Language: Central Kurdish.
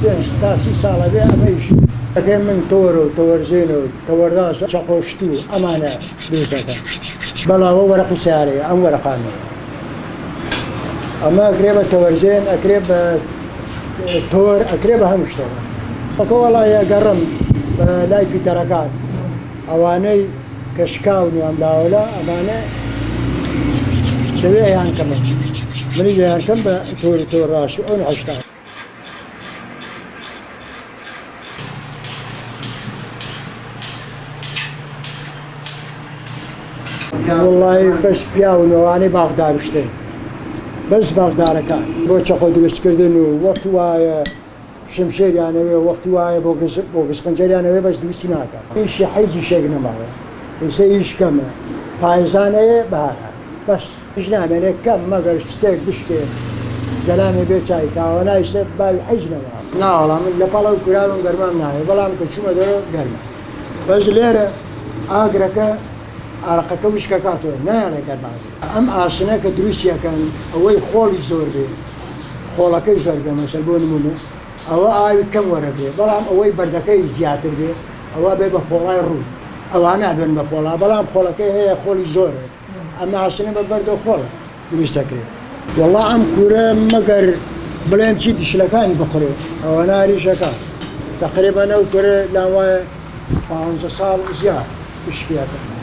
25 تا 30 ساڵە بێ ئەمەیش ئەکەی من تۆر و تۆوەرزێن و تەوەرداس چەقۆشت و ئەمانە دروستەکەن بەڵاوە وەرەقی سیارەیە ئەم وەرەقانەیە ئەمە ئەکرێ بە تەوەرزێن ئەکرێ بە تۆر ئەکرێ بە هەموو شتەوە ئەکە وەڵای ئەگەڕم بە لای فیتەرەکان ئەوانەی کەشکاون و ئەملاوەلا ئەمانە دەوێ یان کەمە منی یان کەم بە تۆر ڕاش و ئەو هەشتا وڵڵی بەس پیاون ئەوانەی باغدار شتێن بەس باغدارەکان بۆ چەقۆ دروستکردن و وەختی وایە شمشێریانەوێ وەختی وایە بۆ گسقنجەریانەوێ بەس دروستی ناکات ئیشی حیزی شێک نەماوە ئیسە ئیش کەمە پایزانەیە بەهارە بەس هیچ نامێنێ کەم مەگەر شتێک دشتێک زەلامێ بێ چای کاوەنایسە باوی حیز نەما ناوەڵام من لە پاڵەو کوراوم گەرمام ناوێ بەڵام کە چوومە دەرەوە گەرمە بەس لێرە ئاگرەکە ئارەقەکە وشکەکاتەوە نایانە گەرمان ئەم ئاسنە کە دروستیەکەن ئەوەی خۆڵی زۆر بێ خۆڵەکەی زۆر بێ مەسەر بۆ نمونە ئەوە ئاوی کەم وەرە بێ بەڵام ئەوەی بەردەکەی زیاتر بێ ئەوە بێ بە پۆڵای ڕوو ئەوان نابێن بە پۆڵا بەڵام خۆڵەکەی هەیە خۆڵی زۆرە ئەمە ئاسنە بە بەردە خۆڵە دروستەکرێت وەڵڵا ئەم کوورە مەگەر بڵێن چی دیشلەکانی بخڕێ ئەوە ناریشەکە تقریبەن ئەو کوورە لام وایە 15 ساڵ زیاد پشت پێکەن